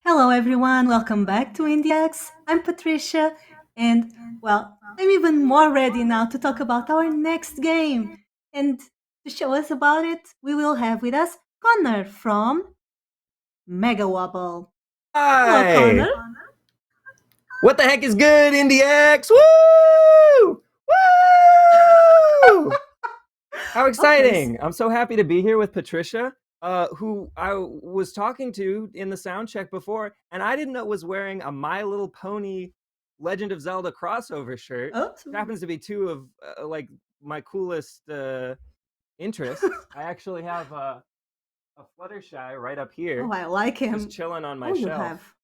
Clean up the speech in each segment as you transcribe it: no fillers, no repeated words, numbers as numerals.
Hello, everyone. Welcome back to IndieX. I'm Patricia, and I'm even more ready now to talk about our next game. And to show us about it, we will have with us Connor from MegaWobble. Hello, Hi! Connor. What the heck is good, IndieX? Woo! Woo! How Okay. exciting! I'm so happy to be here with Patricia, who I was talking to in the sound check before, and I didn't know was wearing a My Little Pony Legend of Zelda crossover shirt. Oh, It happens to be two of like my coolest interests. I actually have a Fluttershy right up oh, here, I like just him. chilling on my Oh, you shelf. have.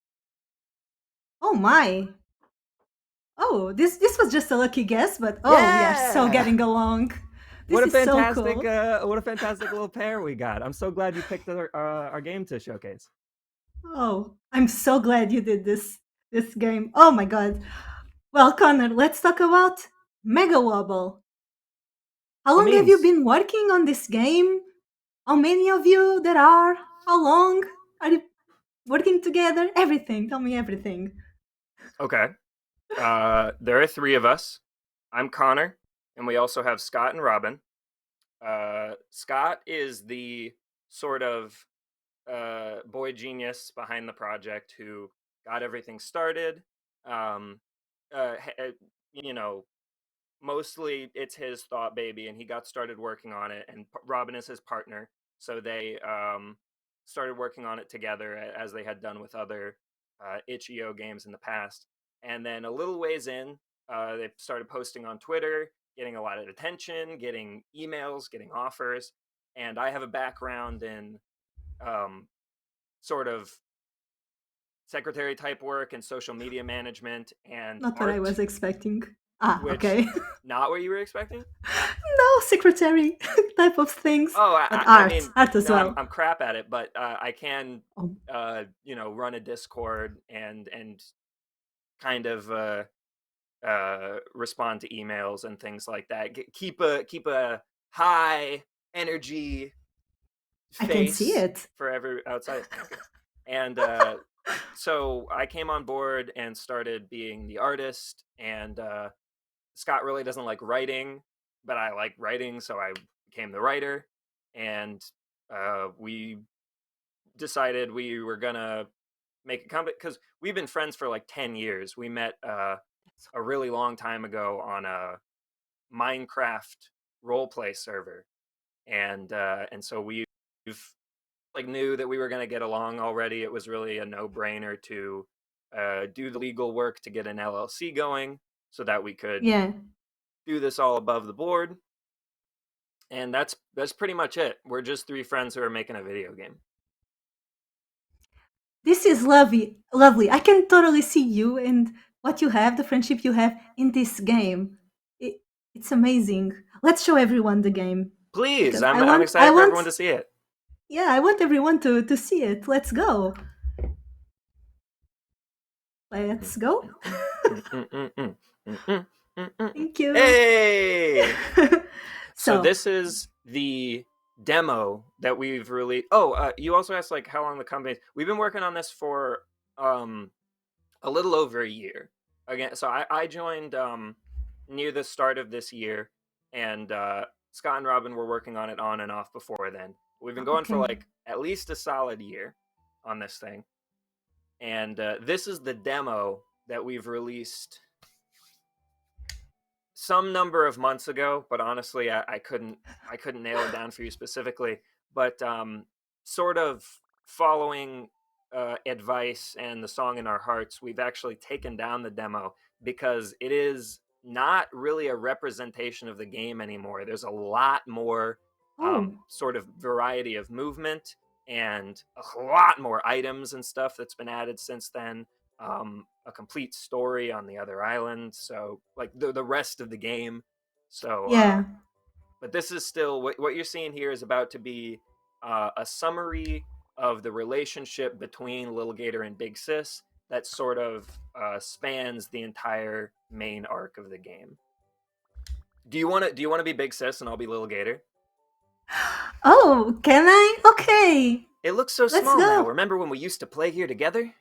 Oh my. Oh, this was just a lucky guess, but oh, we are so Yeah! getting along. This is so cool. What a fantastic little pair we got. I'm so glad you picked our game to showcase. Oh, I'm so glad you did this game. Oh my god. Well, Connor, let's talk about MegaWobble. How It long have you means been working on this game? How many of you there are? How long are you working together? Everything. Tell me everything. okay. There are three of us. I'm Connor, and we also have Scott and Robin. Scott is the sort of boy genius behind the project who got everything started. Um, you know, mostly it's his thought baby, and he got started working on it. And Robin is his partner, so they started working on it together as they had done with other Itchio games in the past. And then a little ways in, they started posting on Twitter, getting a lot of attention, getting emails, getting offers. And I have a background in um, sort of secretary type work and social media management and Not what I was art, expecting. Ah, which okay. not what you were expecting. No, secretary type of things, Oh, but I art, mean, art as no, well. I'm crap at it, but I can, Oh, run a Discord and kind of respond to emails and things like that. Keep a high energy I can see face it. for every outside. Thank you. And so I came on board and started being the artist. And Scott really doesn't like writing, but I like writing, so I became the writer. And we decided we were gonna make a company because we've been friends for like 10 years. We met a really long time ago on a Minecraft role play server, and so we've like knew that we were gonna get along already. It was really a no brainer to do the legal work to get an LLC going so that we could Yeah. do this all above the board. And that's pretty much it. We're just three friends who are making a video game. This is lovely. Lovely. I can totally see you and what you have, the friendship you have in this game. It, it's amazing. Let's show everyone the game Please, because I'm I excited for want, everyone to see it. yeah, I want everyone to see it. Let's go. Let's go. Thank you. Hey! So So, this is the demo that we've released. Oh, you also asked like how long the company. We've been working on this for um, a little over a year. Again, so I joined near the start of this year, and Scott and Robin were working on it on and off before then. We've been going for okay. like at least a solid year on this thing, and this is the demo that we've released some number of months ago, but honestly, I couldn't nail it down for you specifically. But sort of following advice and the song in our hearts, we've actually taken down the demo because it is not really a representation of the game anymore. There's a lot more Oh, sort of variety of movement and a lot more items and stuff that's been added since then. A complete story on the other island, so like the rest of the game. So, yeah. but this is still what you're seeing here is about to be a summary of the relationship between Lil Gator and Big Sis that sort of spans the entire main arc of the game. Do you want to be Big Sis and I'll be Lil Gator? Oh, can I? Okay. It looks so Let's small now. go. Remember when we used to play here together?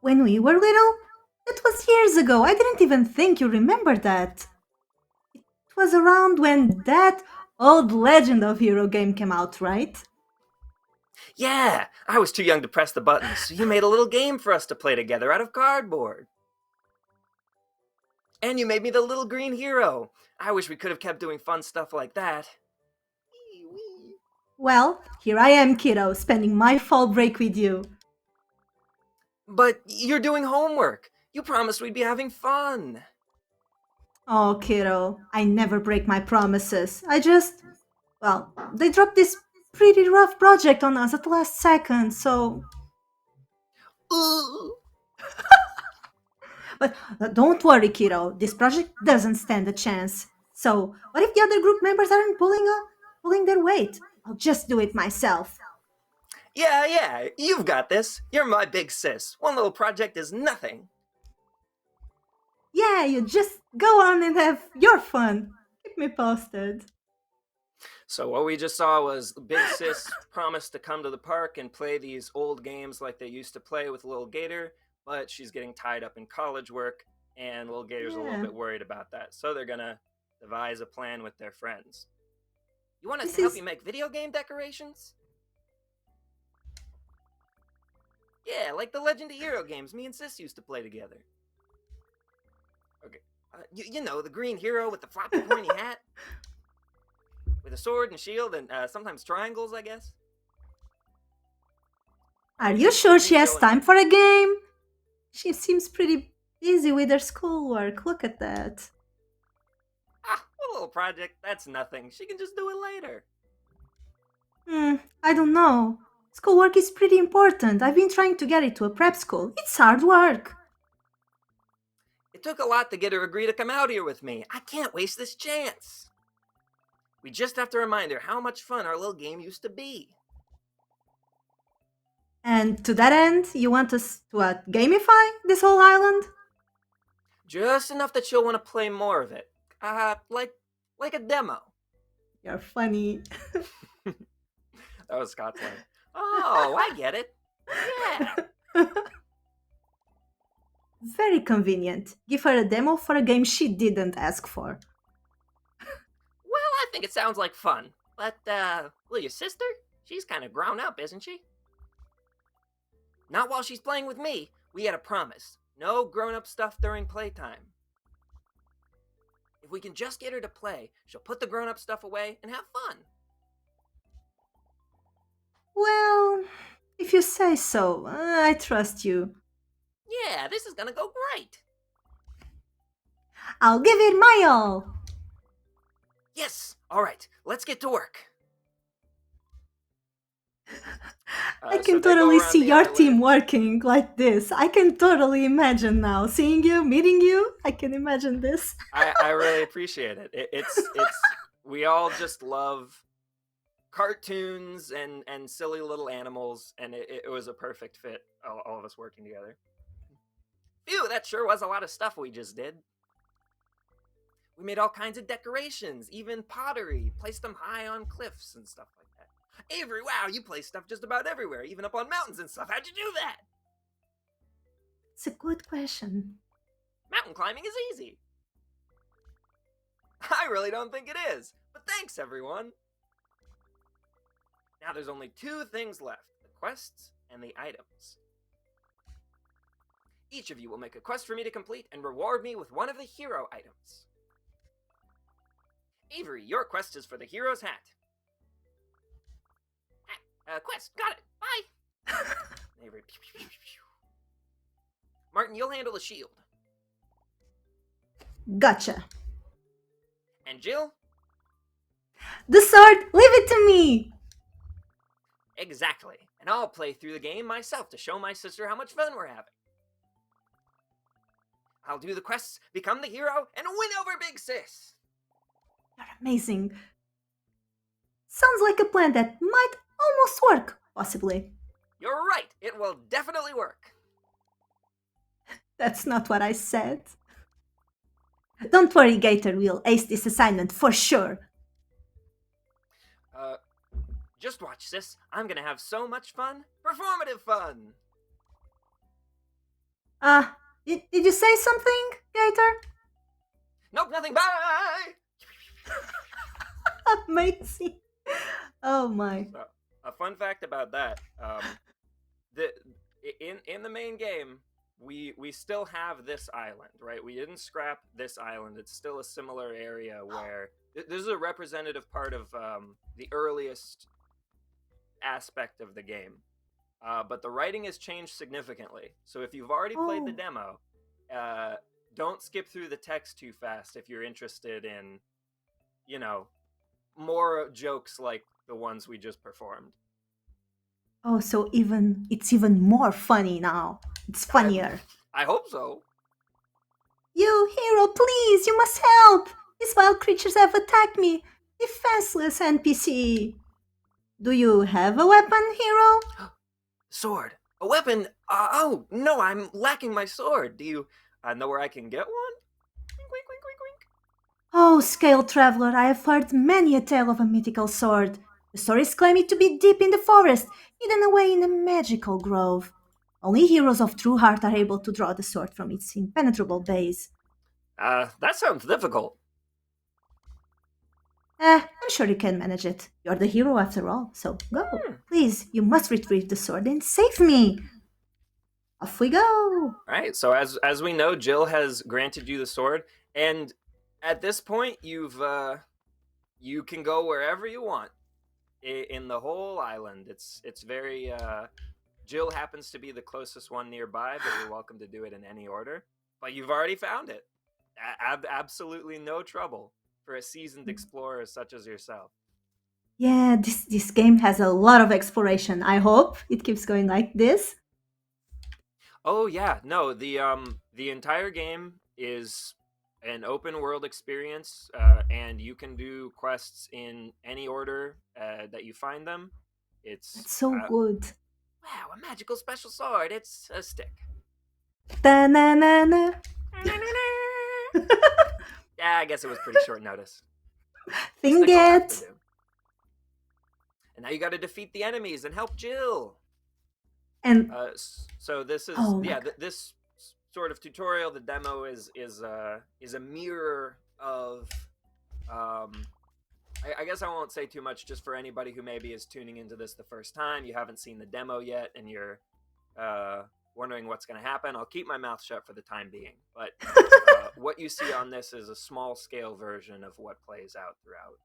When we were little? That was years ago. I didn't even think you remember that. It was around when that old Legend of Hero game came out, right? Yeah, I was too young to press the buttons, so you made a little game for us to play together out of cardboard. And you made me the little green hero. I wish we could have kept doing fun stuff like that. Well, here I am, kiddo, spending my fall break with you. But you're doing homework. You promised we'd be having fun. Oh, kiddo, I never break my promises. Well, they dropped this pretty rough project on us at the last second, so. Ooh. But don't worry, kiddo, this project doesn't stand a chance. So, what if the other group members aren't pulling their weight? I'll just do it myself. Yeah, you've got this. You're my big sis. One little project is nothing. Yeah, you just go on and have your fun. Keep me posted. So what we just saw was Big Sis promised to come to the park and play these old games like they used to play with Lil Gator, but she's getting tied up in college work, and Lil Gator's a little Yeah, bit worried about that. So they're gonna devise a plan with their friends. You want us this to help is. you make video game decorations? Yeah, like the Legend of Hero games me and Sis used to play together. Okay, you know, the green hero with the floppy pointy hat, with a sword and shield and sometimes triangles, I guess. Are Okay, you sure let's she has Itchio and time for a game? She seems pretty busy with her schoolwork. Look at that. a little project, that's nothing. She can just do it later. I don't know. Schoolwork is pretty important. I've been trying to get it to a prep school. It's hard work. It took a lot to get her to agree to come out here with me. I can't waste this chance. We just have to remind her how much fun our little game used to be. And to that end, you want us to gamify this whole island? Just enough that she'll want to play more of it. Like a demo. You're funny. That was Scott's line. Oh, I get it. Yeah. Very convenient. Give her a demo for a game she didn't ask for. Well, I think it sounds like fun. But, will your sister? She's kind of grown up, isn't she? Not while she's playing with me. We had a promise. No grown-up stuff during playtime. If we can just get her to play, she'll put the grown-up stuff away and have fun. Well, if you say so, I trust you. Yeah, this is gonna go great. I'll give it my all. Yes, alright, let's get to work. I So can they go totally around see the your other team land. working like this. I can totally imagine now. Seeing you, meeting you, I can imagine this. I really appreciate it. It's we all just love cartoons and silly little animals, and it was a perfect fit. All of us working together. Phew, that sure was a lot of stuff we just did. We made all kinds of decorations, even pottery, placed them high on cliffs and stuff like that. Avery, wow, you place stuff just about everywhere, even up on mountains and stuff. How'd you do that? It's a good question. Mountain climbing is easy. I really don't think it is, but thanks, everyone. Now there's only two things left, the quests and the items. Each of you will make a quest for me to complete and reward me with one of the hero items. Avery, your quest is for the hero's hat. Quest, got it, bye! Avery, pew, pew, pew, pew. Martin, you'll handle the shield. Gotcha. And Jill? The sword, leave it to me. Exactly. And I'll play through the game myself to show my sister how much fun we're having. I'll do the quests, become the hero, and win over Big Sis. You're amazing. Sounds like a plan that might almost work, possibly. You're right. It will definitely work. That's not what I said. Don't worry, Gator, we'll ace this assignment for sure. Just watch, sis. I'm gonna have so much fun. Performative fun. Did you say something, Gator? Nope, nothing. Bye. Amazing. Oh my. So, a fun fact about that: the in the main game, we still have this island, right? We didn't scrap this island. It's still a similar area where this is a representative part of the earliest aspect of the game. But the writing has changed significantly. So if you've already played the Oh. demo, uh, don't skip through the text too fast if you're interested in, you know, more jokes like the ones we just performed. Oh, so it's even more funny now. It's I, funnier. I hope so. You hero, please, you must help. These wild creatures have attacked me. Defenseless NPC. Do you have a weapon, hero? Sword, a weapon. Oh no, I'm lacking my sword. Do you know where I can get one? Wink, wink, wink, wink, wink. Oh, Scale Traveler, I have heard many a tale of a mythical sword. The stories claim it to be deep in the forest, hidden away in a magical grove. Only heroes of true heart are able to draw the sword from its impenetrable base. That sounds difficult. I'm sure you can manage it. You're the hero after all, so go. Hmm. Please, you must retrieve the sword and save me. Off we go. Right. So as we know, Jill has granted you the sword, and at this point, you can go wherever you want in the whole island. It's very Jill happens to be the closest one nearby, but you're welcome to do it in any order. But you've already found it. Absolutely no trouble for a seasoned explorer such as yourself. Yeah, this game has a lot of exploration. I hope it keeps going like this. Oh yeah, no, the entire game is an open world experience, and you can do quests in any order that you find them. It's That's so good. wow, a magical special sword. It's a stick. Ta-na-na-na. Yeah, I guess it was pretty short notice. The Thing stick will have to it. do. And now you got to defeat the enemies and help Jill. And So this is oh my yeah, god. this sort of tutorial. The demo is a mirror of um, I guess I won't say too much just for anybody who maybe is tuning into this the first time. You haven't seen the demo yet, and you're wondering what's going to happen. I'll keep my mouth shut for the time being. But what you see on this is a small scale version of what plays out throughout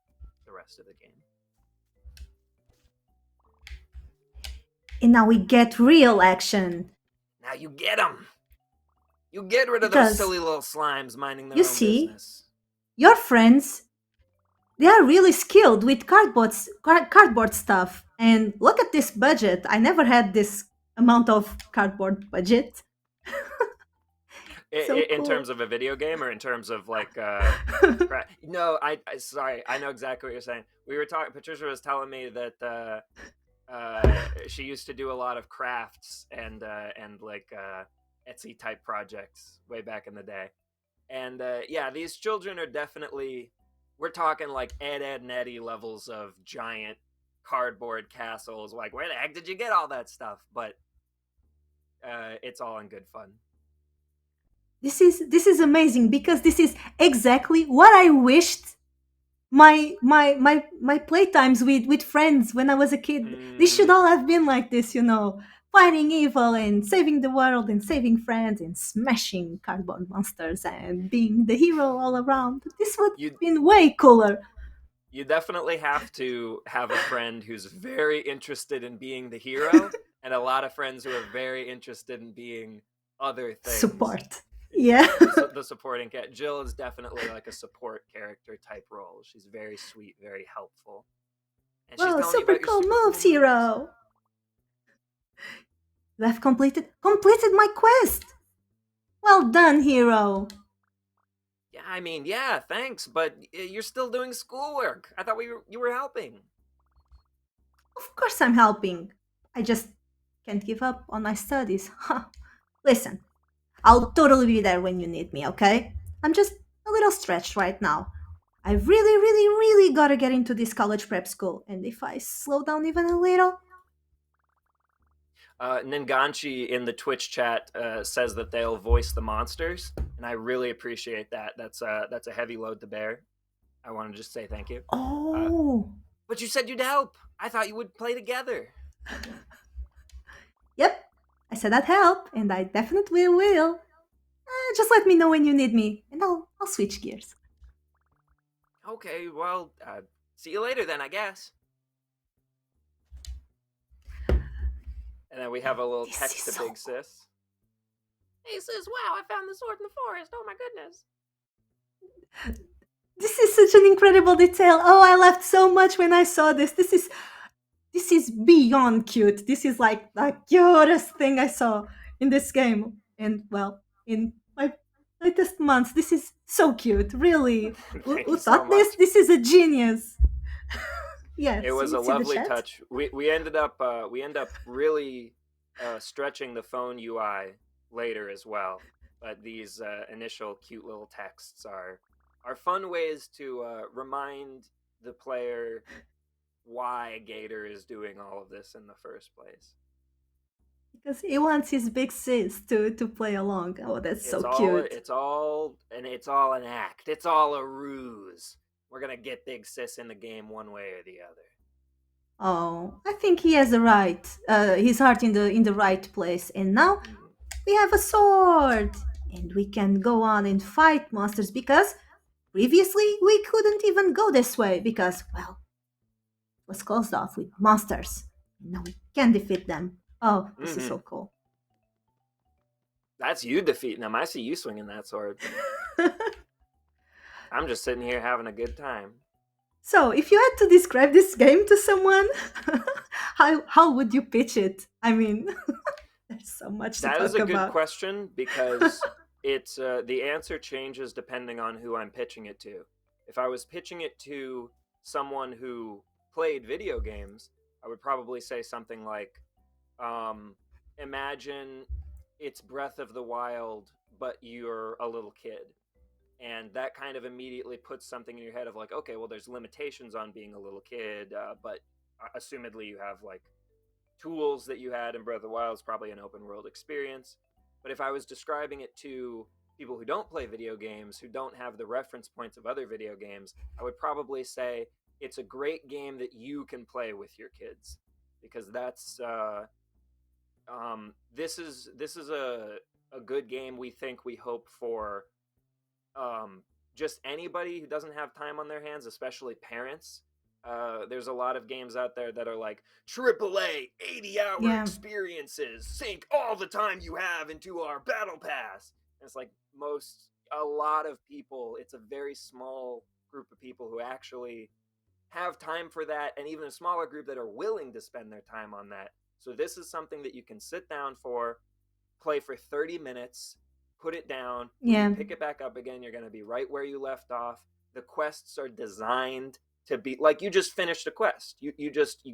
the rest of the game. And now we get real action. Now you get them. You get rid of those Because silly little slimes minding their you own see, business. your friends, they are really skilled with cardboard stuff. And look at this budget. I never had this amount of cardboard budget. So In terms cool. of a video game, or in terms of like no, I sorry, I know exactly what you're saying. We were talking. Patricia was telling me that she used to do a lot of crafts and like Etsy type projects way back in the day. And yeah, these children are definitely, we're talking like Ed and Eddie levels of giant cardboard castles. Like, where the heck did you get all that stuff? But it's all in good fun. This is amazing because this is exactly what I wished my playtimes with friends when I was a kid. They should Mm-hmm. all have been like this, fighting evil and saving the world and saving friends and smashing cardboard monsters and being the hero all around. This would You have been way cooler. you definitely have to have a friend who's very interested in being the hero, and a lot of friends who are very interested in being other things. Support. Yeah. The supporting cat. Jill is definitely like a support character type role. She's very sweet, very helpful, and she's Whoa, telling you super about your cool super cool moves, moves. hero. You have completed my quest. Well done, hero. Yeah, I mean, yeah, thanks, but you're still doing schoolwork. I thought you were helping. Of course I'm helping. I just can't give up on my studies. Huh. Listen, I'll totally be there when you need me, okay? I'm just a little stretched right now. I really, really, really gotta get into this college prep school, and if I slow down even a little, Ninganchi in the Twitch chat says that they'll voice the monsters, and I really appreciate that. That's a heavy load to bear. I want to just say thank you. Uh, Oh, but you said you'd help. I thought you would play together. yep. I said I'd help, and I definitely will. Just let me know when you need me, and I'll switch gears. Okay, well, see you later then, I guess. And then we have a little This text is to so Big Sis. Hey sis, wow, I found the sword in the forest. Oh my goodness. This is such an incredible detail. Oh, I laughed so much when I saw this. This is beyond cute. This is like the cutest thing I saw in this game. And well, in my latest months, this is so cute. Really. Thank Who you so thought this? much. This is a genius. It Yes, was you a see the lovely chat? touch. We ended up really stretching the phone UI later as well. But these initial cute little texts are fun ways to remind the player why Gator is doing all of this in the first place. Because he wants his big sis to play along. Oh, that's so It's all cute. it's all and it's all an act. It's all a ruse. We're gonna get Big Sis in the game one way or the other. Oh, I think he has the right, his heart in the right place. And now Mm. we have a sword, and we can go on and fight monsters because previously we couldn't even go this way because, well, it was closed off with monsters. Now we can defeat them. Oh, this is so Mm-hmm. cool. That's you defeating them. I see you swinging that sword. I'm just sitting here having a good time. So, if you had to describe this game to someone, how would you pitch it? I mean, there's so much to That is talk a good about. question because it's the answer changes depending on who I'm pitching it to. If I was pitching it to someone who played video games, I would probably say something like, "Imagine it's Breath of the Wild, but you're a little kid." And that kind of immediately puts something in your head of like, okay, well, there's limitations on being a little kid, but assumedly you have like tools that you had in Breath of the Wild. Is probably an open world experience. But if I was describing it to people who don't play video games, who don't have the reference points of other video games, I would probably say it's a great game that you can play with your kids, because that's this is a good game. We hope for just anybody who doesn't have time on their hands, especially parents. There's a lot of games out there that are like AAA 80-hour Yeah, experiences, sink all the time you have into our battle pass. And it's like a lot of people, it's a very small group of people who actually have time for that, and even a smaller group that are willing to spend their time on that. So this is something that you can sit down for, play for 30 minutes, put it down. When you yeah, pick it back up again, you're going to be right where you left off. The quests are designed to be like you just finished a quest. You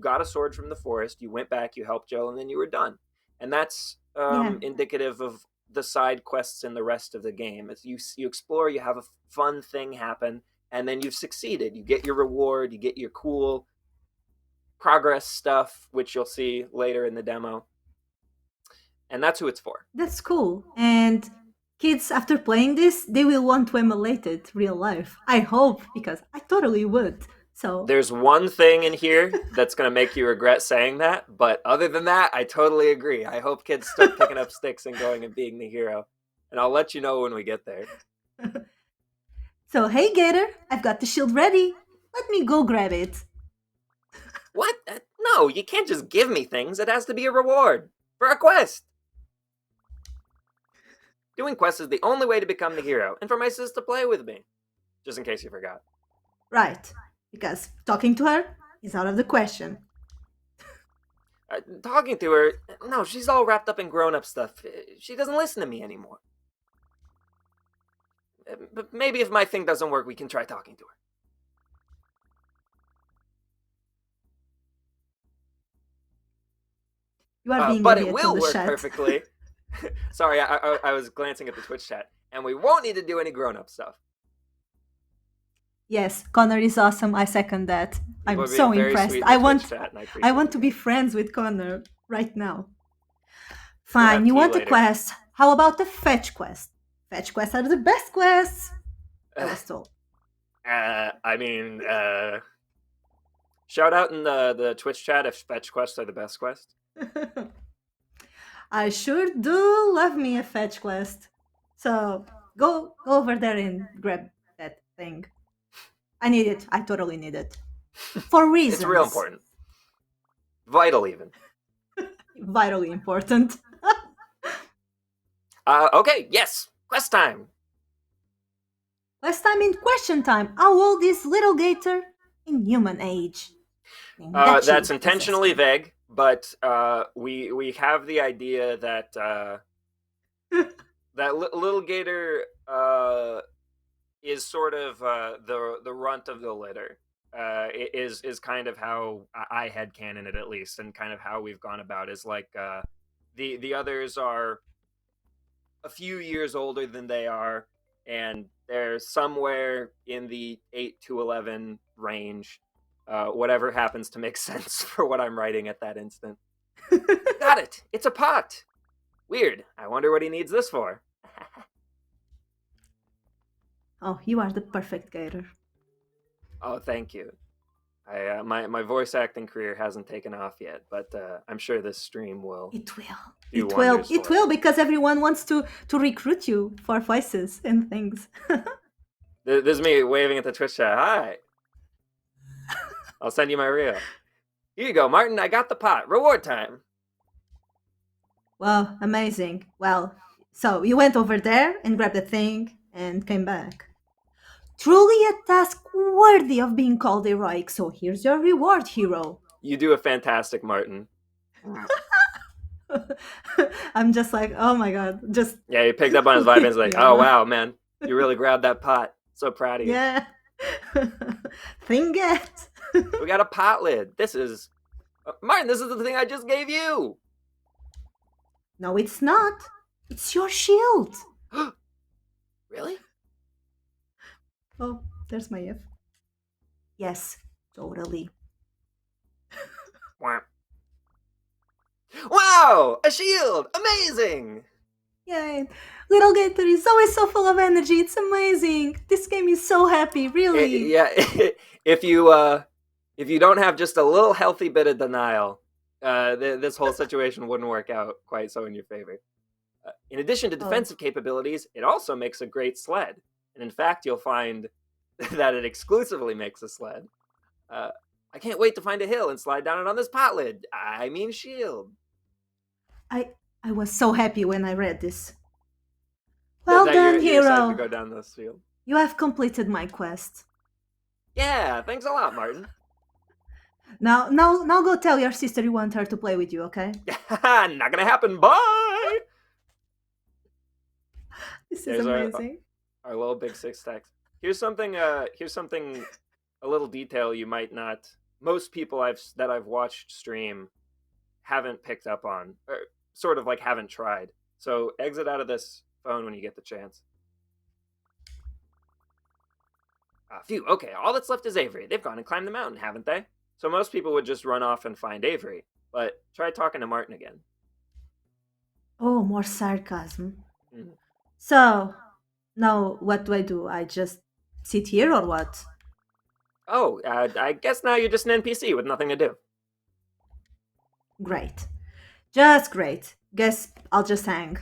got a sword from the forest, you went back, you helped Joe, and then you were done. And that's yeah. indicative of the side quests in the rest of the game. It's you explore, you have a fun thing happen, and then you've succeeded. You get your reward, you get your cool progress stuff, which you'll see later in the demo. And that's who it's for. That's cool. And kids, after playing this, they will want to emulate it real life. I hope, because I totally would. So, There's one thing in here that's going to make you regret saying that, but other than that, I totally agree. I hope kids start picking up sticks and going and being the hero. And I'll let you know when we get there. so hey Gator, I've got the shield ready. Let me go grab it. What? No, you can't just give me things. It has to be a reward for a quest. Doing quests is the only way to become the hero, and for my sis to play with me. Just in case you forgot. Right, because talking to her is out of the question. Talking to her, no, she's all wrapped up in grown up stuff. She doesn't listen to me anymore. But maybe if my thing doesn't work, we can try talking to her. You are being But it idiot on will the work chat. perfectly. Sorry, I was glancing at the Twitch chat. And we won't need to do any grown up stuff. Yes, Connor is awesome. I second that. People I'm are being so very impressed. sweet in I the Twitch want chat, and I I appreciate want you to be guys. friends with Connor right now. We'll have Fine, you tea want a later. quest. How about the fetch quest? Fetch quests are the best quests, I was told. I mean, shout out in the Twitch chat if fetch quests are the best quest. I sure do love me a fetch quest. So go over there and grab that thing. I need it. I totally need it. For It's real reasons. important. Vital, even. Vitally important. Okay, yes, quest time. Last time in question time, how old is Little Gator in human age? And that That's she is intentionally asking. vague, but we have the idea that Little Gator is sort of the runt of the litter. Is kind of how I headcanon it, at least, and kind of how we've gone about is like the others are a few years older than they are, and they're somewhere in the 8 to 11 range. Whatever happens to make sense for what I'm writing at that instant. Got it! It's a pot! Weird. I wonder what he needs this for. Oh, you are the perfect Gator. Oh, thank you. My voice acting career hasn't taken off yet, but I'm sure this stream will It will. do It will. wonders It for it. will because everyone wants to recruit you for voices and things. This is me waving at the Twitch chat. Hi. I'll send you my reel. Here you go, Martin. I got the pot. Reward time. Wow, amazing. Well, so you went over there and grabbed the thing and came back. Truly a task worthy of being called heroic, so here's your reward, hero. You do a fantastic, Martin. I'm just like, oh my god, just Yeah, he picked up on his vibe and was like, oh, yeah. wow, man. You really grabbed that pot. So proud of you. Yeah. Thing it. We got a pot lid. This is... Martin, this is the thing I just gave you. No, it's not. It's your shield. Really? Oh, there's my if. Yes, totally. Wow! A shield! Amazing! Yay. Little Gator is always so full of energy. It's amazing. This game is so happy, really. Yeah, if you don't have just a little healthy bit of denial, this whole situation wouldn't work out quite so in your favor. In addition to defensive capabilities, it also makes a great sled. And in fact, you'll find that it exclusively makes a sled. I can't wait to find a hill and slide down it on this pot lid. I mean shield. I was so happy when I read this. Well done, you're excited to hero. go down this field. You have completed my quest. Yeah, thanks a lot, Martin. Now go tell your sister you want her to play with you, okay? Not gonna happen. Bye. This is amazing. Our little big six stacks. Here's something. A little detail you might not. Most people that I've watched stream haven't picked up on, or sort of like haven't tried. So exit out of this phone when you get the chance. Phew. Okay, all that's left is Avery. They've gone and climbed the mountain, haven't they? So most people would just run off and find Avery. But try talking to Martin again. Oh, more sarcasm. Mm-hmm. So, now what do? I just sit here or what? Oh, I guess now you're just an NPC with nothing to do. Great. Just great. Guess I'll just hang.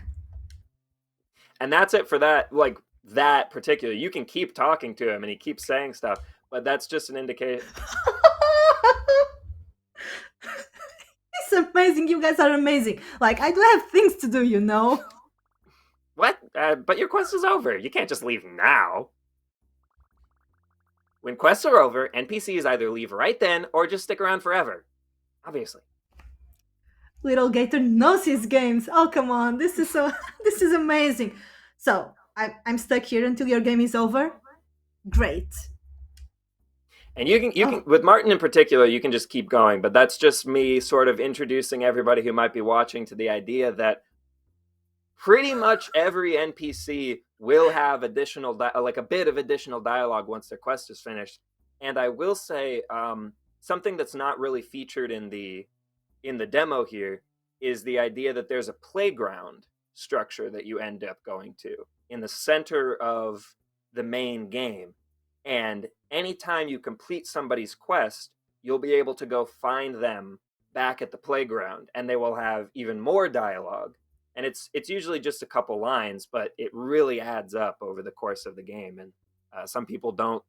And that's it for that, like, that particular. You can keep talking to him and he keeps saying stuff, but that's just an indication. It's amazing. You guys are amazing. Like, I do have things to do, you know? What? But your quest is over. You can't just leave now. When quests are over, NPCs either leave right then or just stick around forever. Obviously. Little Gator knows his games. Oh, come on. This is amazing. So, I'm stuck here until your game is over? Great. And you can with Martin in particular, you can just keep going, but that's just me sort of introducing everybody who might be watching to the idea that pretty much every NPC will have additional like a bit of additional dialogue once their quest is finished. And I will say something that's not really featured in the demo here is the idea that there's a playground structure that you end up going to in the center of the main game. And anytime you complete somebody's quest, you'll be able to go find them back at the playground, and they will have even more dialogue. And it's usually just a couple lines, but it really adds up over the course of the game. And some people don't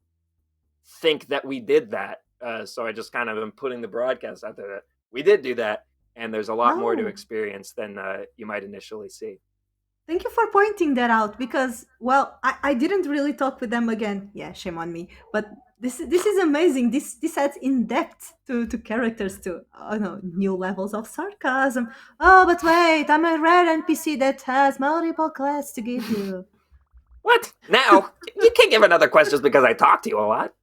think that we did that. So I just kind of am putting the broadcast out there that we did do that, and there's a lot more to Oh, experience than you might initially see. thank you for pointing that out because, well, I didn't really talk with them again. Yeah, shame on me. But this is amazing. This adds in depth to characters to new levels of sarcasm. Oh, but wait, I'm a rare NPC that has multiple quests to give you. What? Now? You can't give another quest just because I talk to you a lot.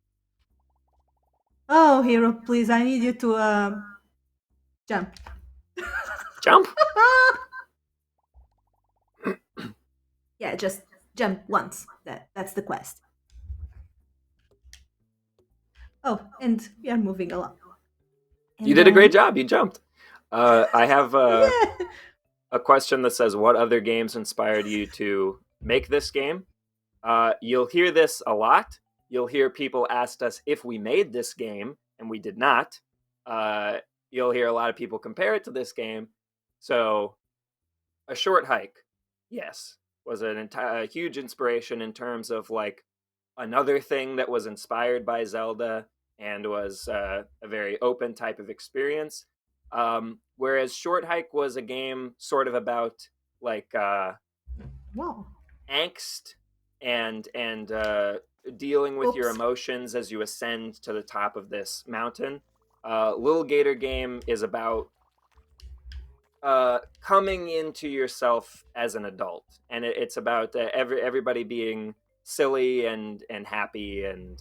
Oh, hero, please, I need you to jump. Jump? Yeah, just jump once. That's the quest. Oh, and we are moving along. You And did a great then job. You jumped. I have yeah. a question that says, what other games inspired you to make this game? You'll hear this a lot. You'll hear people ask us if we made this game, and we did not. You'll hear a lot of people compare it to this game. So, A Short Hike, yes, was a huge inspiration in terms of like another thing that was inspired by Zelda and was a very open type of experience. Whereas Short Hike was a game sort of about like Wow. angst and dealing with your Oops. emotions as you ascend to the top of this mountain. Lil Gator Game is about coming into yourself as an adult, and it's about everybody being silly and happy, and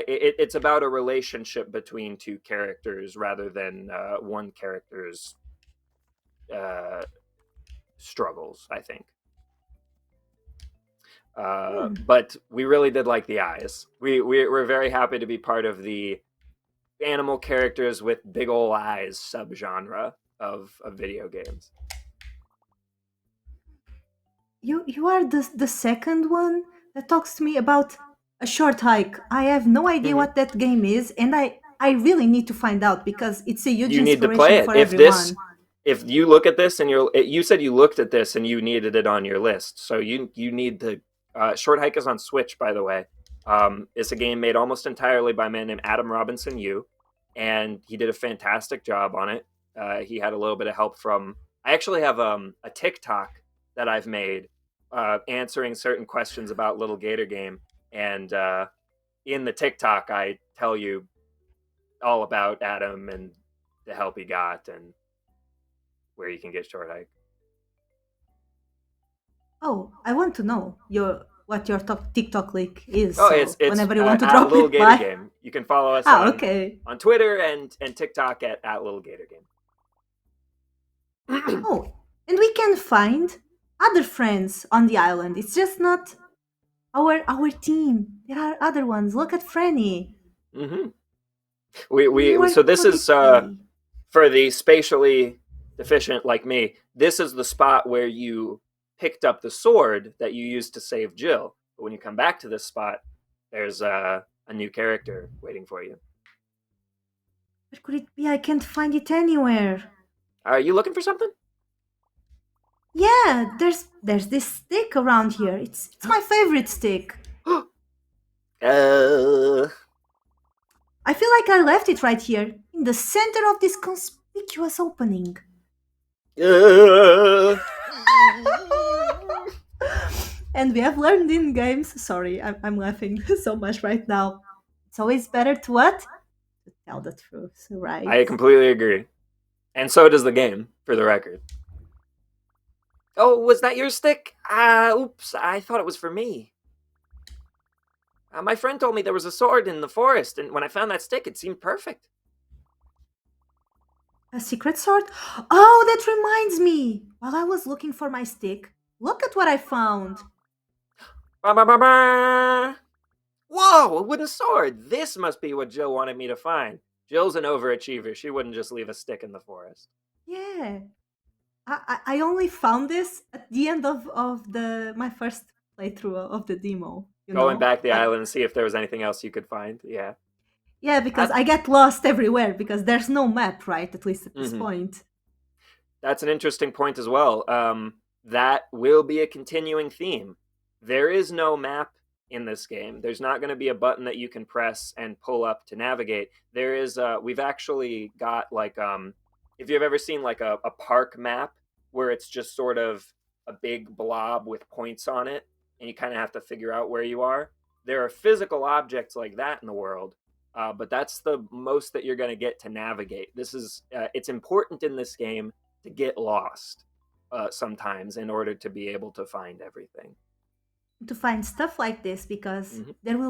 it's about a relationship between two characters rather than one character's uh, struggles, I think. Hmm. But we really did like the eyes. We're very happy to be part of the animal characters with big ol' eyes subgenre of video games. You are the second one that talks to me about a short hike. I have no idea Mm-hmm. what that game is, and I really need to find out because it's a huge You need to play inspiration it. for everyone. If you look at this and you said you looked at this and you needed it on your list, so you need the Short Hike is on Switch, by the way. It's a game made almost entirely by a man named Adam Robinson Yu, and he did a fantastic job on it. He had a little bit of help from. I actually have a TikTok that I've made answering certain questions about Little Gator Game, and in the TikTok I tell you all about Adam and the help he got and where you can get Short Hike. Oh, I want to know what your TikTok link is. Oh, So it's whenever you want to at drop Little it, Gator by. Game. You can follow us Ah, okay. on Twitter and TikTok at Little Gator Game. Oh, and we can find other friends on the island. It's just not our team. There are other ones. Look at Franny. Mm-hmm. Where So this could is it be? for the spatially deficient like me. This is the spot where you picked up the sword that you used to save Jill. But when you come back to this spot, there's a new character waiting for you. Where could it be? I can't find it anywhere. Are you looking for something? Yeah, there's this stick around here. It's my favorite stick. uh, I feel like I left it right here in the center of this conspicuous opening. uh, And we have learned in games. Sorry, I'm laughing so much right now. It's always better to what? To tell the truth, right? I completely agree. And so does the game, for the record. Oh, was that your stick? Oops, I thought it was for me. My friend told me there was a sword in the forest, and when I found that stick, it seemed perfect. A secret sword? Oh, that reminds me. While I was looking for my stick, look at what I found. Ba, ba, ba, ba. Whoa, a wooden sword! This must be what Jill wanted me to find. Jill's an overachiever. She wouldn't just leave a stick in the forest. Yeah. I only found this at the end of the my first playthrough of the demo, you Going know? back the Like island and see if there was anything else you could find. Yeah. yeah, because That, I get lost everywhere because there's no map, right? At least at this mhm. point. That's an interesting point as well. That will be a continuing theme. There is no map in this game. There's not going to be a button that you can press and pull up to navigate. There is. We've actually got like if you've ever seen like a park map where it's just sort of a big blob with points on it, and you kind of have to figure out where you are. There are physical objects like that in the world, but that's the most that you're going to get to navigate. This is it's important in this game to get lost sometimes in order to be able to find everything. To find stuff like this because Mm-hmm.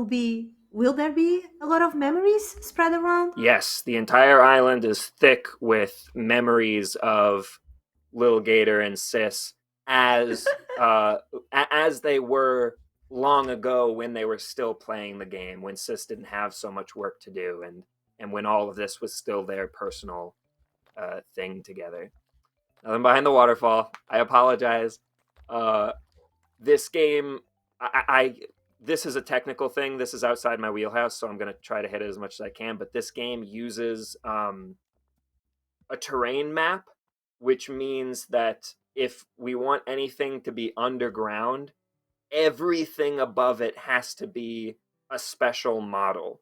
will there be a lot of memories spread around? Yes, the entire island is thick with memories of Lil Gator and Sis as as they were long ago when they were still playing the game, when Sis didn't have so much work to do, and when all of this was still their personal thing together. Nothing behind the waterfall. I apologize. Uh, this game, I this is a technical thing. This is outside my wheelhouse, so I'm going to try to hit it as much as I can. But this game uses a terrain map, which means that if we want anything to be underground, everything above it has to be a special model.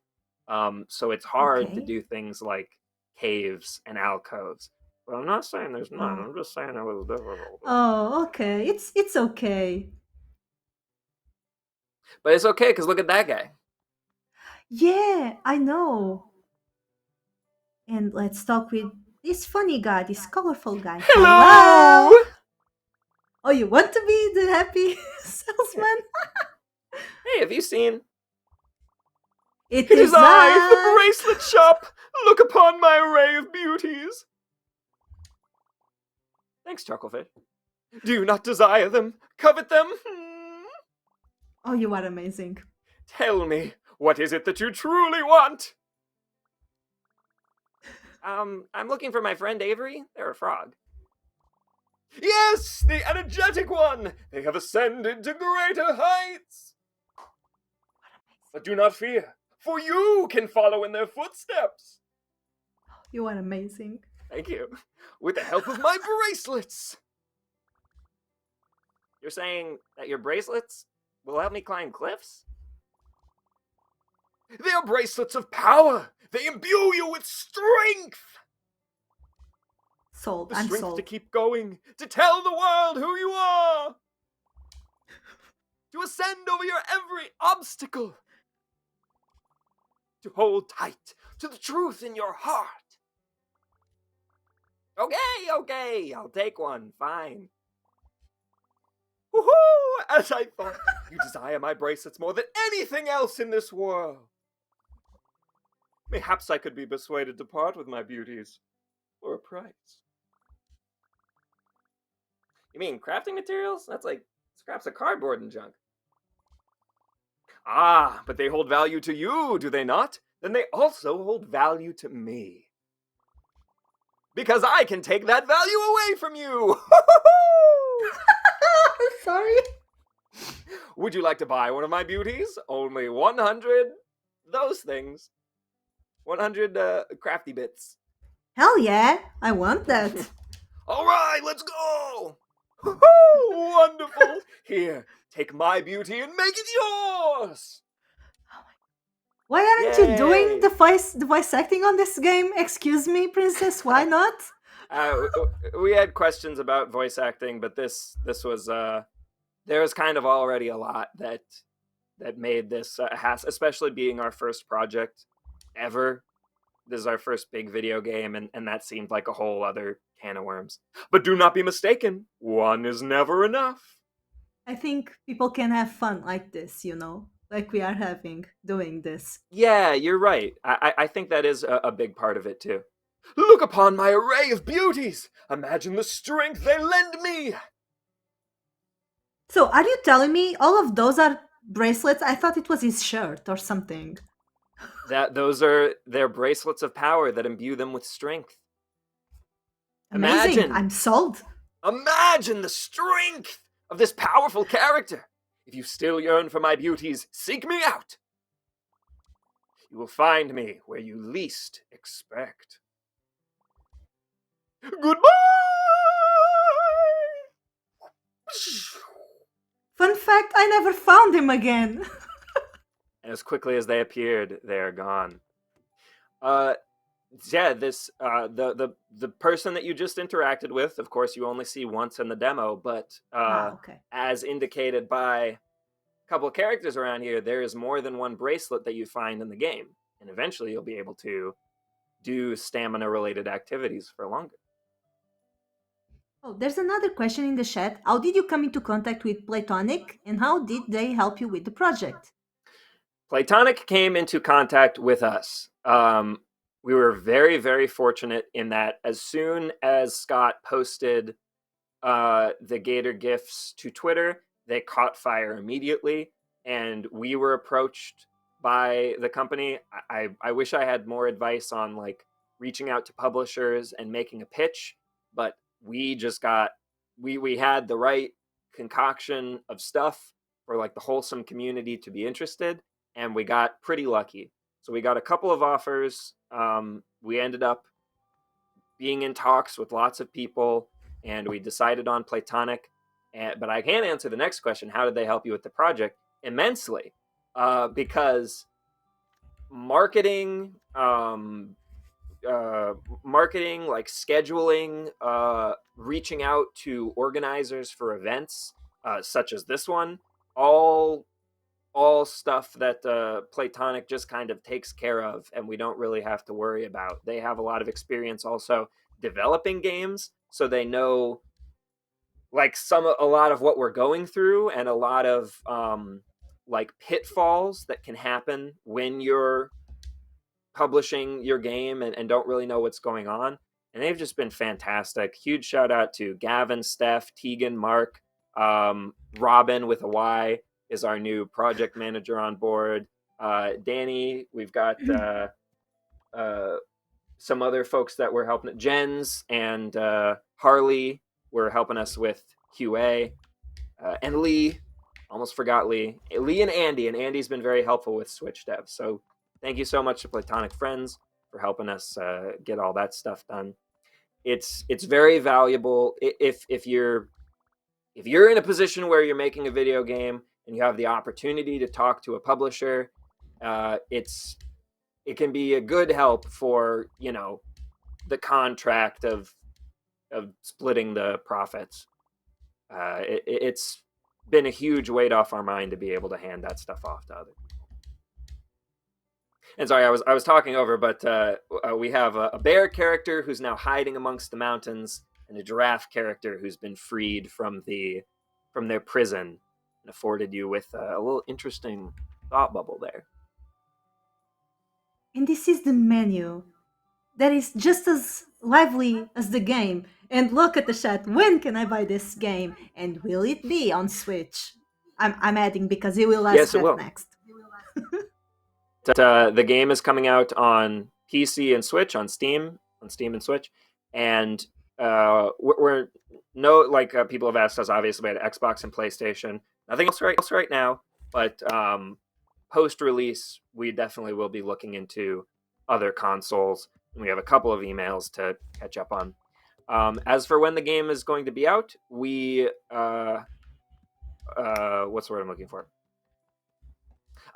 So it's hard to Okay. do things like caves and alcoves. But I'm not saying there's none. Oh. I'm just saying it was difficult. Oh, okay. It's okay. But it's okay because look at that guy. Yeah, I know. And let's talk with this funny guy, this colorful guy. Hello! Hello. Oh, you want to be the happy salesman? Hey, have you seen? It It is is I, the I. bracelet shop. Look upon my array of beauties. Thanks, Chucklefish. Do you not desire them? Covet them? Oh, you are amazing. Tell me, what is it that you truly want? I'm looking for my friend Avery. They're a frog. Yes, the energetic one! They have ascended to greater heights! But do not fear, for you can follow in their footsteps! You are amazing. Thank you. With the help of my bracelets! You're saying that your bracelets will help me climb cliffs? They are bracelets of power! They imbue you with strength! Sold. The I'm strength to sold. keep going, to tell the world who you are! To ascend over your every obstacle! To hold tight to the truth in your heart! Okay, I'll take one, fine. Woohoo! As I thought, you desire my bracelets more than anything else in this world. Mayhaps I could be persuaded to part with my beauties for a price. You mean crafting materials? That's like scraps of cardboard and junk. Ah, but they hold value to you, do they not? Then they also hold value to me. Because I can take that value away from you! Sorry. Would you like to buy one of my beauties? Only 100 those things. 100 crafty bits. Hell yeah. I want that. All right, let's go! Wonderful! Here, take my beauty and make it yours! Why aren't you doing Yay! the voice acting on this game? Excuse me, princess. Why not? uh, we had questions about voice acting, but this was there was kind of already a lot that made this especially being our first project ever. This is our first big video game, and that seemed like a whole other can of worms. But do not be mistaken, one is never enough. I think people can have fun like this, like we are having doing this. Yeah, you're right. I think that is a big part of it too. Look upon my array of beauties! Imagine the strength they lend me! So, are you telling me all of those are bracelets? I thought it was his shirt or something. That those are their bracelets of power that imbue them with strength. Amazing. Imagine, I'm sold. imagine the strength of this powerful character. If you still yearn for my beauties, seek me out. You will find me where you least expect. Goodbye! Fun fact, I never found him again. And as quickly as they appeared, they are gone. Uh, yeah, this the person that you just interacted with, of course, you only see once in the demo, but Ah, okay. as indicated by a couple of characters around here, there is more than one bracelet that you find in the game, and eventually you'll be able to do stamina-related activities for longer. Oh, there's another question in the chat. How did you come into contact with Playtonic and how did they help you with the project? Playtonic came into contact with us. We were very, very fortunate in that as soon as Scott posted the Gator GIFs to Twitter, they caught fire immediately, and we were approached by the company. I wish I had more advice on like reaching out to publishers and making a pitch, but we just got we had the right concoction of stuff for like the wholesome community to be interested, and we got pretty lucky. So we got a couple of offers. We ended up being in talks with lots of people, and we decided on Playtonic. But I can answer the next question: how did they help you with the project? Immensely, because marketing, marketing, like scheduling, reaching out to organizers for events such as this one, all stuff that Playtonic just kind of takes care of, and we don't really have to worry about. They have a lot of experience also developing games, so they know like a lot of what we're going through and a lot of like pitfalls that can happen when you're publishing your game and don't really know what's going on. And they've just been fantastic. Huge shout out to Gavin, Steph, Tegan, Mark, Robin with a Y is our new project manager on board. Danny, we've got uh, some other folks that were helping. Jens and Harley were helping us with QA. And Lee, almost forgot Lee. Lee and Andy's been very helpful with Switch dev. So thank you so much to Platonic Friends for helping us get all that stuff done. It's very valuable if you're in a position where you're making a video game and you have the opportunity to talk to a publisher. It can be a good help for the contract of splitting the profits. It's been a huge weight off our mind to be able to hand that stuff off to others. And sorry, I was talking over, but we have a bear character who's now hiding amongst the mountains, and a giraffe character who's been freed from their prison and afforded you with a little interesting thought bubble there. And this is the menu that is just as lively as the game. And look at the chat. When can I buy this game? And will it be on Switch? I'm adding because he will ask Yes, it that will. next. The game is coming out on PC and Switch, on Steam and Switch, and we're no like people have asked us obviously about Xbox and PlayStation. Nothing else right now, but post release we definitely will be looking into other consoles, and we have a couple of emails to catch up on. As for when the game is going to be out, we what's the word I'm looking for?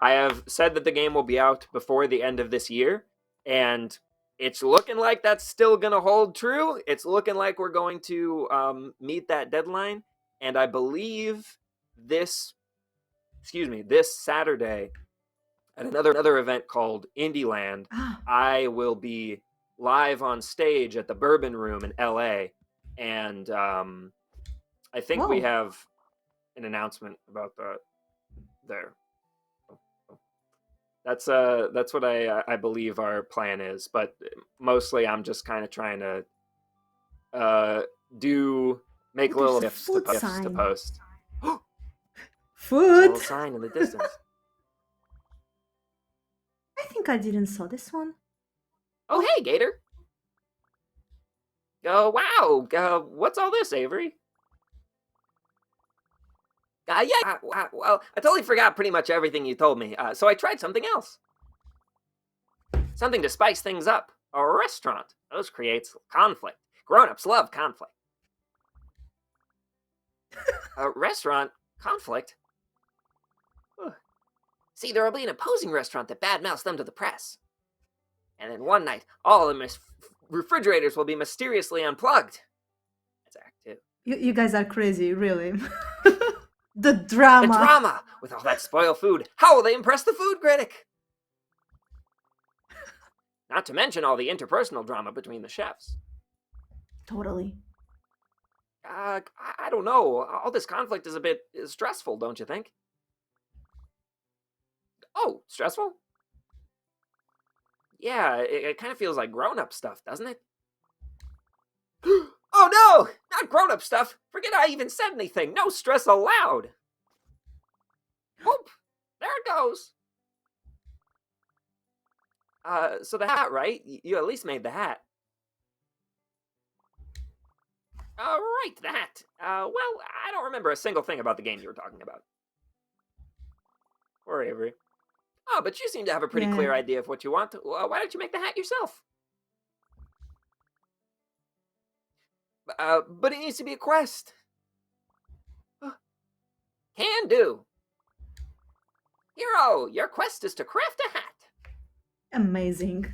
I have said that the game will be out before the end of this year, and it's looking like that's still going to hold true. It's looking like we're going to meet that deadline, and I believe this Saturday at another event called Indieland, I will be live on stage at the Bourbon Room in LA, and I think we have an announcement about that there. That's what I believe our plan is, but mostly I'm just kind of trying to make little gifts to post. Food. There's a little sign in the distance. I think I didn't saw this one. Oh hey, Gator. Wow. What's all this, Avery? Yeah. Well, I totally forgot pretty much everything you told me. So I tried something else. Something to spice things up. A restaurant. Those creates conflict. Grown-ups love conflict. A restaurant? Conflict? Ugh. See, there will be an opposing restaurant that badmouths them to the press. And then one night, all the refrigerators will be mysteriously unplugged. That's Act 2. You guys are crazy, really. The The drama. drama! With all that spoiled food, how will they impress the food critic? Not to mention all the interpersonal drama between the chefs. Totally. I don't know. All this conflict is a bit stressful, don't you think? Oh, stressful? Yeah, it kind of feels like grown-up stuff, doesn't it? Oh no! Not grown-up stuff! Forget I even said anything! No stress allowed! Whoop! There it goes! So the hat, right? You at least made the hat. Right, the hat. Well, I don't remember a single thing about the game you were talking about. Poor Avery. Oh, but you seem to have a pretty clear idea of what you want. Why don't you make the hat yourself? But it needs to be a quest. Can do. Hero, your quest is to craft a hat. Amazing.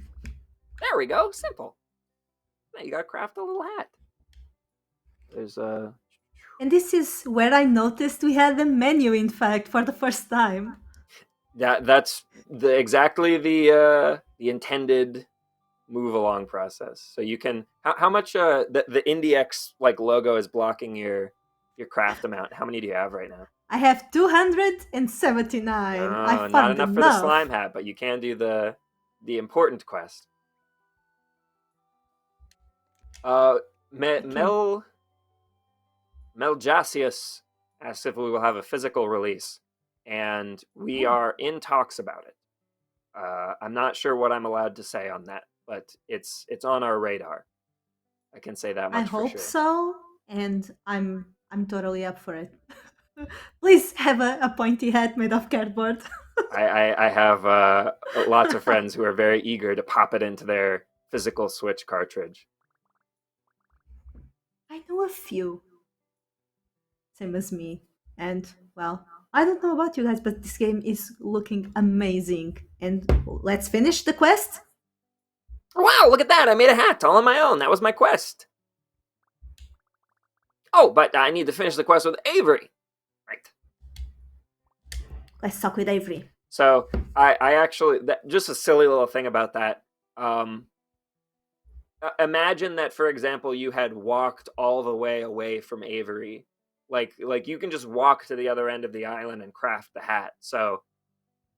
There we go. Simple. Now you gotta craft a little hat. There's And this is where I noticed we had a menu, in fact, for the first time. That's exactly the intended move along process. So you can how much the IndieX like logo is blocking your craft amount. How many do you have right now? I have 279. I found not enough for the enough. slime hat, but you can do the important quest. Meljasius asks if we will have a physical release, and we are in talks about it. I'm not sure what I'm allowed to say on that, but it's on our radar. I can say that much. I for hope sure. so, and I'm totally up for it. Please have a pointy hat made of cardboard. I have lots of friends who are very eager to pop it into their physical Switch cartridge. I know a few. Same as me. And, well, I don't know about you guys, but this game is looking amazing. And let's finish the quest. Wow, look at that! I made a hat all on my own. That was my quest. Oh, but I need to finish the quest with Avery. Right. Let's talk with Avery. So I actually, just a silly little thing about that. Imagine that, for example, you had walked all the way away from Avery. Like you can just walk to the other end of the island and craft the hat. So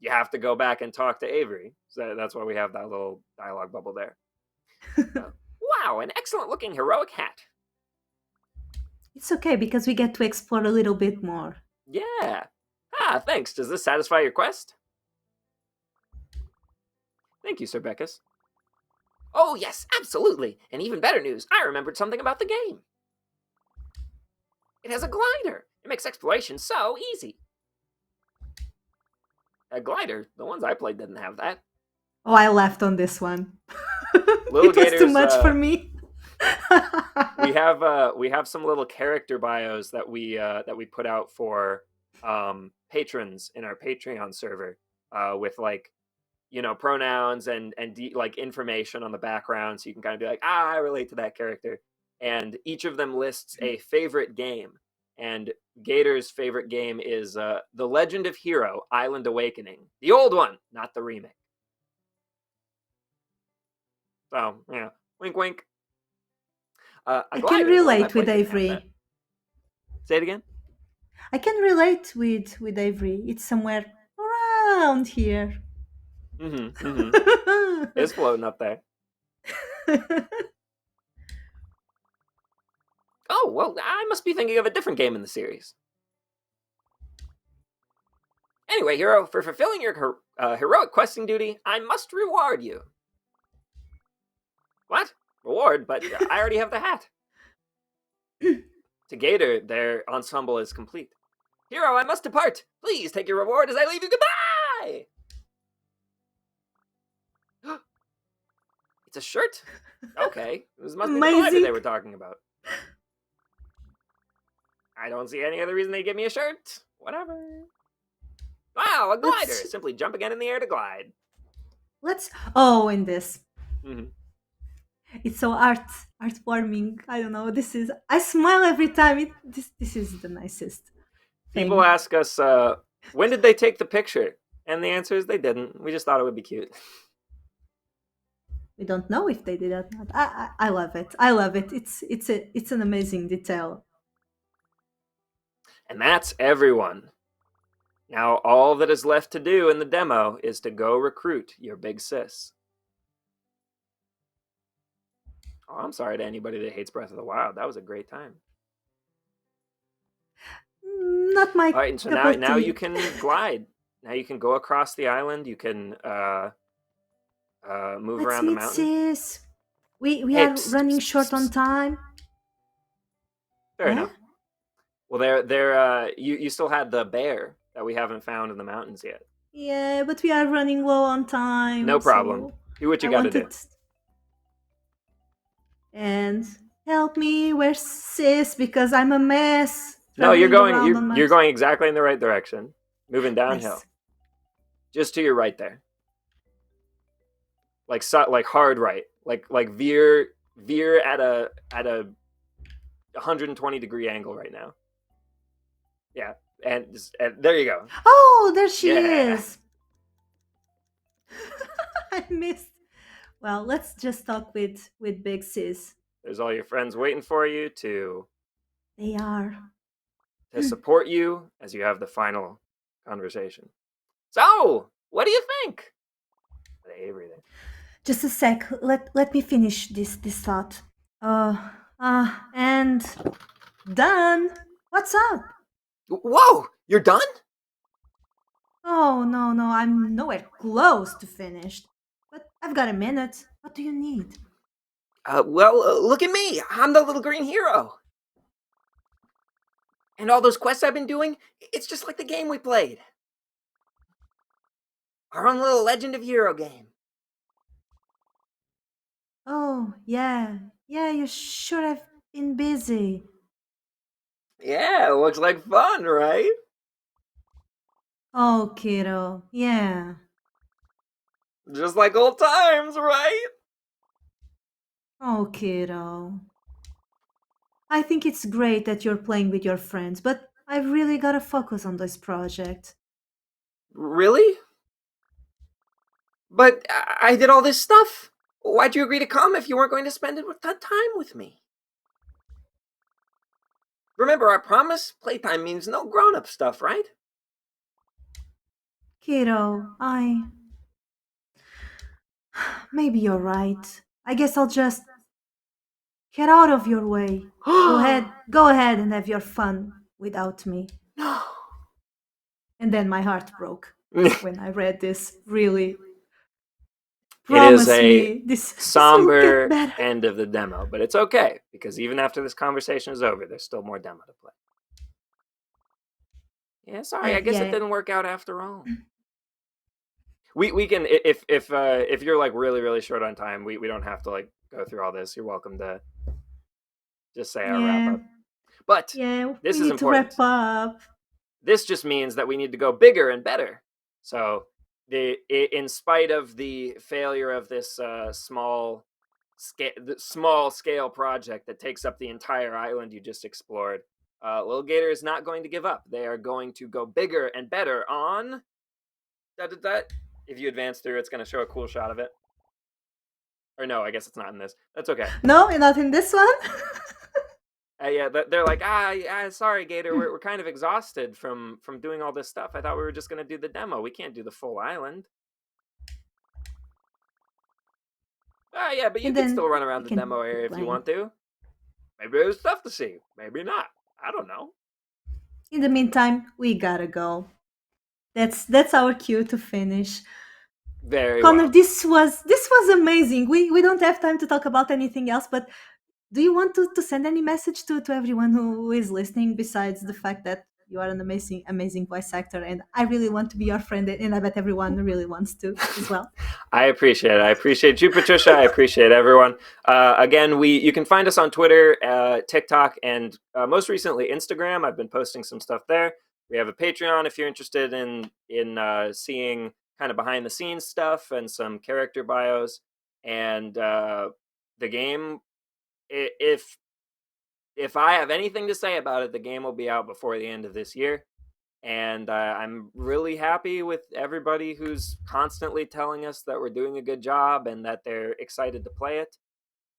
you have to go back and talk to Avery. So that's why we have that little dialogue bubble there. Wow, an excellent looking heroic hat. It's okay because we get to explore a little bit more. Yeah. Thanks. Does this satisfy your quest? Thank you, Sir Beckus. Oh, yes, absolutely. And even better news, I remembered something about the game. It has a glider. It makes exploration so easy. A glider? The ones I played didn't have that. Oh, I left on this one. Lil it was Gator's, too much for me. we have some little character bios that we put out for patrons in our Patreon server with like, you know, pronouns and like information on the background, so you can kind of be like, I relate to that character. And each of them lists a favorite game. And Gator's favorite game is The Legend of Hero: Island Awakening, the old one, not the remake. So yeah, wink, wink. I can relate with Avery. Say it again. I can relate with Avery. It's somewhere around here. It's floating up there. Oh, well, I must be thinking of a different game in the series. Anyway, hero, for fulfilling your heroic questing duty, I must reward you. What? reward, but I already have the hat. To Gator, their ensemble is complete. Hero, I must depart. Please take your reward as I leave you. Goodbye! It's a shirt? Okay. This must be the glider they Amazing. were talking about. I don't see any other reason they give me a shirt. Whatever. Wow, a glider! Let's Simply jump again in the air to glide. let's oh, in this. Mhm. It's so heartwarming. I don't know. This is I smile every time. This is the nicest People thing. ask us, when did they take the picture? And the answer is they didn't. We just thought it would be cute. We don't know if they did or not. I love it. I love it. It's an amazing detail. And that's everyone. Now, all that is left to do in the demo is to go recruit your big sis. Oh, I'm sorry to anybody that hates Breath of the Wild. That was a great time. Not my All right, and so cup now, of now you tea. can glide. Now you can go across the island. You can move Let's around the meet, mountain. sis. We Hey, are running short on time. fair Yeah? enough. Well, you still had the bear that we haven't found in the mountains yet. Yeah, but we are running low on No time, problem. so Do what you I got to do. wanted and help me, where's sis? Because I'm a mess No, you're traveling going around on my you're going exactly in the right direction. Moving downhill, nice. just to your right there, like hard right, like veer at a 120-degree angle right now. Yeah, and there you go. Oh, there she Yeah, is. I missed. Well, let's just talk with Big Sis. there's all your friends waiting for you They are. to support you as you have the final conversation. So, what do you think? Everything. Just a sec. Let me finish this thought. And done. What's up? Whoa, you're done? Oh no, I'm nowhere close to finished. But I've got a minute. What do you need? Well, look at me. I'm the little green hero. And all those quests I've been doing, it's just like the game we played. Our own little Legend of Hero game. Oh, yeah. Yeah, you sure have been busy. Yeah, looks like fun, right? Oh, kiddo. Yeah. Just like old times, right? Oh, kiddo. I think it's great that you're playing with your friends, but I've really got to focus on this project. Really? But I did all this stuff. Why'd you agree to come if you weren't going to spend it with that time with me? Remember our promise? Playtime means no grown-up stuff, right? Kiddo, maybe you're right. I guess I'll just get out of your way. Go ahead and have your fun without me. No. And then my heart broke when I read this. Really, It is promise a me this will get somber better. end of the demo, but it's okay because even after this conversation is over, there's still more demo to play. Yeah, sorry. I guess it Yeah. didn't work out after all. We can if you're like really short on time, we don't have to like go through all this. You're welcome to just say our wrap Yeah. up. But Yeah, this we is need to important. wrap up. This just means that we need to go bigger and better. So in spite of the failure of this small scale project that takes up the entire island you just explored, Lil Gator is not going to give up. They are going to go bigger and better on. If you advance through, it's going to show a cool shot of it. Or no, I guess it's not in this. That's okay. No, you're not in this one. Yeah, they're like, sorry, Gator, we're kind of exhausted from doing all this stuff. I thought we were just gonna do the demo. We can't do the full island. Yeah, but you And can then still run you around the can demo keep area if you playing. want to. Maybe there's stuff to see. Maybe not. I don't know. In the meantime, we gotta go. That's our cue to finish. Very Connor, well. this was amazing. We don't have time to talk about anything else, but do you want to send any message to everyone who is listening besides the fact that you are an amazing voice actor and I really want to be your friend and I bet everyone really wants to as well. I appreciate it. I appreciate you, Patricia. I appreciate everyone. Again, you can find us on Twitter, TikTok, and most recently Instagram. I've been posting some stuff there. We have a Patreon if you're interested in seeing kind of behind the scenes stuff and some character bios. And the game, if I have anything to say about it, the game will be out before the end of this year. And I'm really happy with everybody who's constantly telling us that we're doing a good job and that they're excited to play it.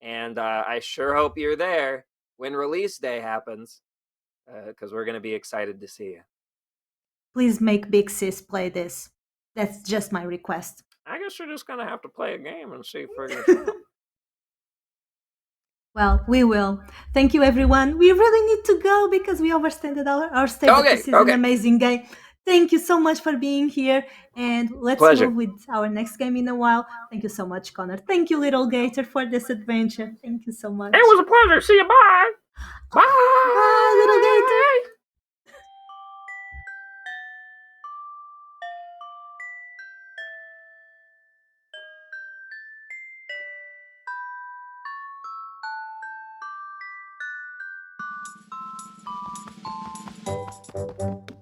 And I sure hope you're there when release day happens, because we're going to be excited to see you. Please make Big Sis play this. That's just my request. I guess you're just going to have to play a game and see for yourself. Well, we will. Thank you, everyone. We really need to go because we overstayed our stay, but Okay, this is an okay. amazing game. Thank you so much for being here, and let's Pleasure. move with our next game in a while. Thank you so much, Connor. Thank you, Little Gator, for this adventure. Thank you so It much. was a pleasure. See you. Bye. Bye, Little Gator. Bye.